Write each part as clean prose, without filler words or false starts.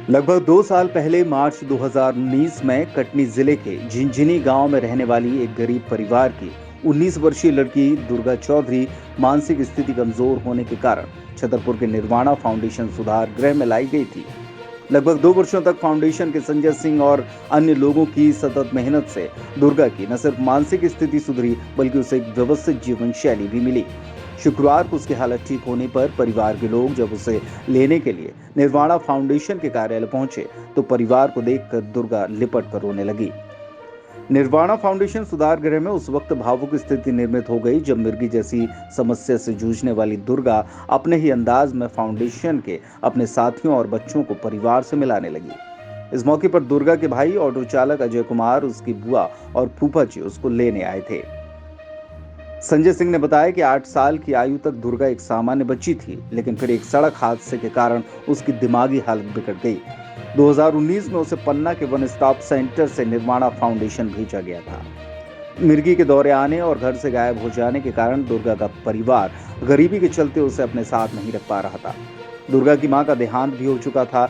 लगभग 2 साल पहले मार्च 2019 में कटनी जिले के झिंझिनी गांव में रहने वाली एक गरीब परिवार की 19 वर्षीय लड़की दुर्गा चौधरी मानसिक स्थिति कमजोर होने के कारण छतरपुर के निर्वाणा फाउंडेशन सुधार गृह में लाई गई थी। लगभग 2 वर्षों तक फाउंडेशन के संजय सिंह और अन्य लोगों की सतत मेहनत से दुर्गा की न सिर्फ मानसिक स्थिति सुधरी बल्कि उसे एक व्यवस्थित जीवन शैली भी मिली। शुक्रवार को उसकी हालत ठीक होने पर परिवार के लोग जब उसे लेने के लिए निर्वाणा फाउंडेशन के कार्यालय पहुंचे तो परिवार को देखकर दुर्गा लिपट कर रोने लगी। निर्वाणा फाउंडेशन सुधार गृह में उस वक्त भावुक स्थिति निर्मित हो गई जब मिर्गी जैसी समस्या से जूझने वाली दुर्गा अपने ही अंदाज में फाउंडेशन के अपने साथियों और बच्चों को परिवार से मिलाने लगी। इस मौके पर दुर्गा के भाई ऑटो चालक अजय कुमार, उसकी बुआ और फूफा जी उसको लेने आए थे। संजय सिंह ने बताया कि 8 साल की आयु तक दुर्गा एक सामान्य बच्ची थी, लेकिन फिर एक सड़क हादसे के कारण उसकी दिमागी हालत बिगड़ गई। 2019 में उसे पन्ना के वन स्टॉप सेंटर से निर्वाणा फाउंडेशन भेजा गया था। मिर्गी के दौरे आने और घर से गायब हो जाने के कारण दुर्गा का परिवार गरीबी के चलते उसे अपने साथ नहीं रख पा रहा था। दुर्गा की मां का देहांत भी हो चुका था,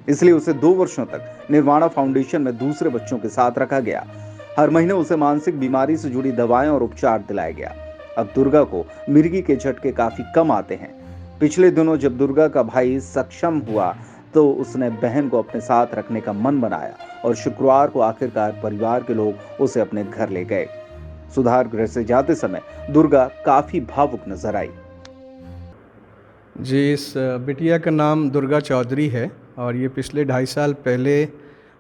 इसलिए उसे 2 वर्षों तक निर्वाणा फाउंडेशन में दूसरे बच्चों के साथ रखा गया। हर महीने उसे मानसिक बीमारी से जुड़ी दवाएं और उपचार दिलाया गया। अब दुर्गा को मिर्गी के झटके काफी कम आते हैं। पिछले दिनों जब दुर्गा का भाई सक्षम हुआ तो उसने बहन को अपने साथ रखने का मन बनाया और शुक्रवार को आखिरकार परिवार के लोग उसे अपने घर ले गए। सुधार गृह से जाते समय दुर्गा काफी भावुक नजर आई। जी, इस बिटिया का नाम दुर्गा चौधरी है और ये पिछले 2.5 साल पहले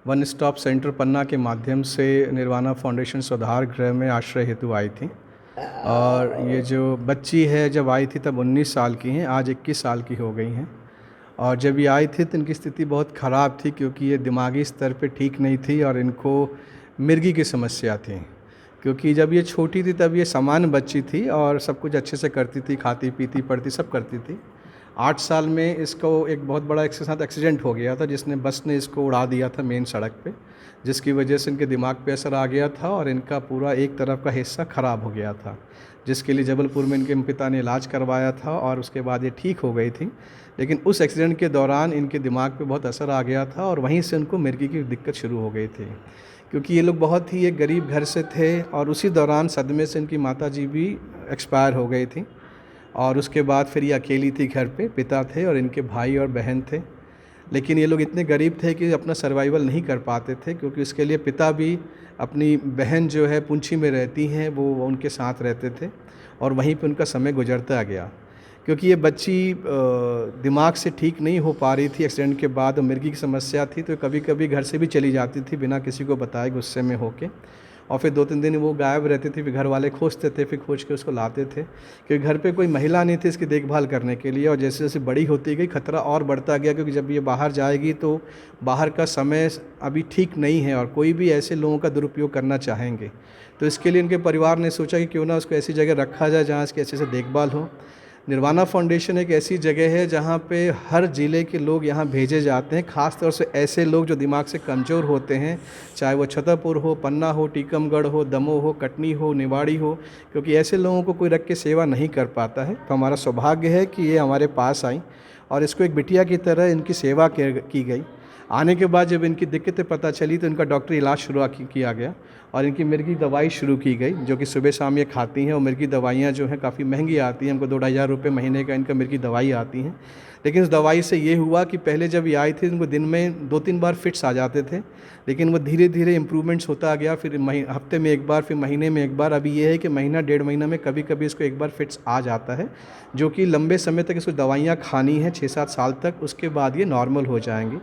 वन स्टॉप सेंटर पन्ना के माध्यम से निर्वाणा फाउंडेशन सुधार गृह में आश्रय हेतु आई थी। और ये जो बच्ची है जब आई थी तब 19 साल की हैं, आज 21 साल की हो गई हैं। और जब ये आई थी तो इनकी स्थिति बहुत ख़राब थी क्योंकि ये दिमागी स्तर पे ठीक नहीं थी और इनको मिर्गी की समस्या थी। क्योंकि जब ये छोटी थी तब ये सामान्य बच्ची थी और सब कुछ अच्छे से करती थी, खाती पीती पढ़ती सब करती थी। 8 साल में इसको एक बहुत बड़ा इसके साथ एक्सीडेंट हो गया था जिसने बस ने इसको उड़ा दिया था मेन सड़क पे, जिसकी वजह से इनके दिमाग पे असर आ गया था और इनका पूरा एक तरफ का हिस्सा ख़राब हो गया था, जिसके लिए जबलपुर में इनके पिता ने इलाज करवाया था और उसके बाद ये ठीक हो गई थी। लेकिन उस एक्सीडेंट के दौरान इनके दिमाग पे बहुत असर आ गया था और वहीं से उनको मिर्गी की दिक्कत शुरू हो गई थी। क्योंकि ये लोग बहुत ही एक गरीब घर से थे और उसी दौरान सदमे से इनकी माताजी भी एक्सपायर हो गई थी। और उसके बाद फिर ये अकेली थी घर पे, पिता थे और इनके भाई और बहन थे। लेकिन ये लोग इतने गरीब थे कि अपना सर्वाइवल नहीं कर पाते थे क्योंकि उसके लिए पिता भी, अपनी बहन जो है पुंछी में रहती हैं वो उनके साथ रहते थे और वहीं पे उनका समय गुजरता गया। क्योंकि ये बच्ची दिमाग से ठीक नहीं हो पा रही थी एक्सीडेंट के बाद और मिर्गी की समस्या थी, तो कभी कभी घर से भी चली जाती थी बिना किसी को बताए, गुस्से में होके। और फिर 2-3 दिन वो गायब रहती थी, फिर घर वाले खोजते थे, फिर खोज के उसको लाते थे क्योंकि घर पे कोई महिला नहीं थी इसकी देखभाल करने के लिए। और जैसे जैसे बड़ी होती गई खतरा और बढ़ता गया क्योंकि जब ये बाहर जाएगी तो बाहर का समय अभी ठीक नहीं है और कोई भी ऐसे लोगों का दुरुपयोग करना चाहेंगे। तो इसके लिए इनके परिवार ने सोचा कि क्यों ना उसको ऐसी जगह रखा जाए जहाँ इसकी अच्छे से देखभाल हो। निर्वाणा फाउंडेशन एक ऐसी जगह है जहाँ पे हर ज़िले के लोग यहाँ भेजे जाते हैं, ख़ास तौर से ऐसे लोग जो दिमाग से कमज़ोर होते हैं, चाहे वो छतरपुर हो, पन्ना हो, टीकमगढ़ हो, दमोह हो, कटनी हो, निवाड़ी हो, क्योंकि ऐसे लोगों को कोई रख के सेवा नहीं कर पाता है। तो हमारा सौभाग्य है कि ये हमारे पास आई और इसको एक बिटिया की तरह इनकी सेवा की गई। आने के बाद जब इनकी दिक्कतें पता चली तो इनका डॉक्टरी इलाज शुरू किया गया और इनकी मिर्गी दवाई शुरू की गई जो कि सुबह शाम ये खाती हैं। और मिर्गी दवाइयाँ जो हैं काफ़ी महंगी आती हैं, हमको 2-2.5 हज़ार रुपये महीने का इनका मिर्गी दवाई आती हैं। लेकिन इस दवाई से ये हुआ कि पहले जब ये आई थी इनको दिन में 2-3 बार फिट्स आ जाते थे, लेकिन वो धीरे धीरे इम्प्रूवमेंट्स होता गया। फिर हफ्ते में 1 बार, फिर महीने में 1 बार। अभी ये है कि महीना 1.5 महीना में कभी कभी इसको 1 बार फिट्स आ जाता है, जो कि लंबे समय तक इसको दवाइयाँ खानी है 6-7 साल तक, उसके बाद ये नॉर्मल हो जाएंगी।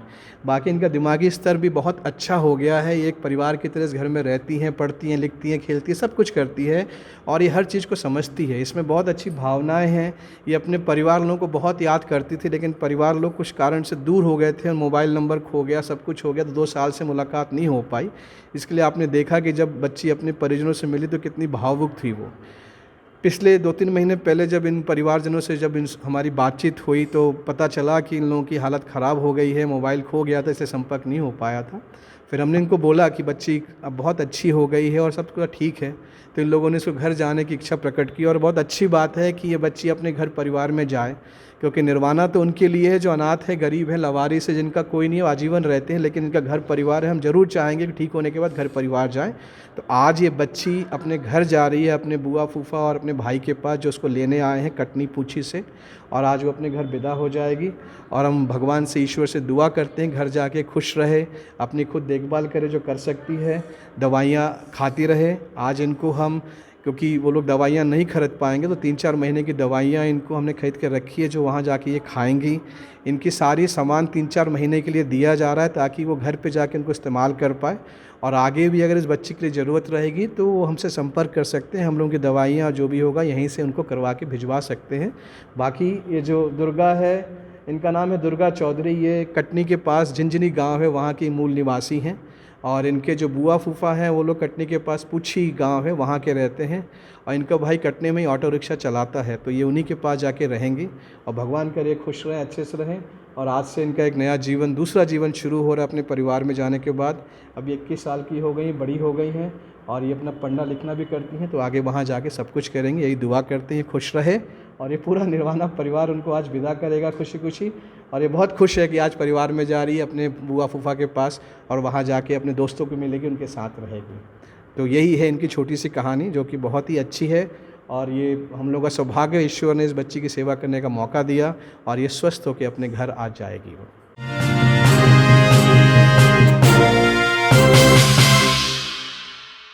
बाकी इनका दिमागी स्तर भी बहुत अच्छा हो गया है। ये एक परिवार की तरह इस घर में रहती हैं, पढ़ती हैं, लिखती हैं, खेलती हैं, सब कुछ करती है और ये हर चीज़ को समझती है। इसमें बहुत अच्छी भावनाएं हैं। ये अपने परिवार लोगों को बहुत याद करती थी, लेकिन परिवार लोग कुछ कारण से दूर हो गए थे, मोबाइल नंबर खो गया, सब कुछ हो गया, तो 2 साल से मुलाकात नहीं हो पाई। इसके लिए आपने देखा कि जब बच्ची अपने परिजनों से मिली तो कितनी भावुक थी वो। पिछले 2-3 महीने पहले जब इन परिवारजनों से हमारी बातचीत हुई तो पता चला कि इन लोगों की हालत ख़राब हो गई है, मोबाइल खो गया था, इससे संपर्क नहीं हो पाया था। फिर हमने इनको बोला कि बच्ची अब बहुत अच्छी हो गई है और सब कुछ ठीक है, तो इन लोगों ने इसको घर जाने की इच्छा प्रकट की। और बहुत अच्छी बात है कि ये बच्ची अपने घर परिवार में जाए, क्योंकि निर्वाणा तो उनके लिए है जो अनाथ है, गरीब है, लवारिस है, जिनका कोई नहीं है, आजीवन रहते हैं, लेकिन इनका घर परिवार है। हम जरूर चाहेंगे कि ठीक होने के बाद घर परिवार जाए। तो आज ये बच्ची अपने घर जा रही है, अपने बुआ फूफा और अपने भाई के पास जो उसको लेने आए हैं कटनी पूछी से, और आज वो अपने घर विदा हो जाएगी। और हम भगवान से, ईश्वर से दुआ करते हैं घर जाके खुश रहे, अपनी खुद देखभाल करे जो कर सकती है, दवाइयाँ खाती रहे। आज इनको हम, क्योंकि वो लोग दवाइयाँ नहीं खरीद पाएंगे, तो 3-4 महीने की दवाइयाँ इनको हमने खरीद के रखी है जो वहाँ जाके ये खाएंगी। इनकी सारी सामान 3-4 महीने के लिए दिया जा रहा है ताकि वो घर पे जाके उनको इस्तेमाल कर पाए। और आगे भी अगर इस बच्ची के लिए ज़रूरत रहेगी तो वो हमसे संपर्क कर सकते हैं, हम लोगों की दवाइयाँ जो भी होगा यहीं से उनको करवा के भिजवा सकते हैं। बाकी ये जो दुर्गा है, इनका नाम है दुर्गा चौधरी, ये कटनी के पास झिंझनी गाँव है, वहाँ की मूल निवासी हैं। और इनके जो बुआ फूफा हैं वो लोग कटनी के पास पूछी गांव है, वहाँ के रहते हैं। और इनका भाई कटनी में ही ऑटो रिक्शा चलाता है, तो ये उन्हीं के पास जाके रहेंगी। और भगवान करे खुश रहें, अच्छे से रहें। और आज से इनका एक नया जीवन, दूसरा जीवन शुरू हो रहा है अपने परिवार में जाने के बाद। अभी 21 साल की हो गई, बड़ी हो गई हैं, और ये अपना पढ़ना लिखना भी करती हैं, तो आगे वहाँ जाके सब कुछ करेंगी, यही दुआ करते हैं खुश रहे। और ये पूरा निर्वाणा परिवार उनको आज विदा करेगा खुशी खुशी। और ये बहुत खुश है कि आज परिवार में जा रही है अपने बुआ फूफा के पास, और वहाँ जाके अपने दोस्तों को मिलेगी, उनके साथ रहेगी। तो यही है इनकी छोटी सी कहानी जो कि बहुत ही अच्छी है। और ये हम लोग का सौभाग्य, ईश्वर ने इस बच्ची की सेवा करने का मौका दिया, और ये स्वस्थ होकर अपने घर आज जाएगी वो।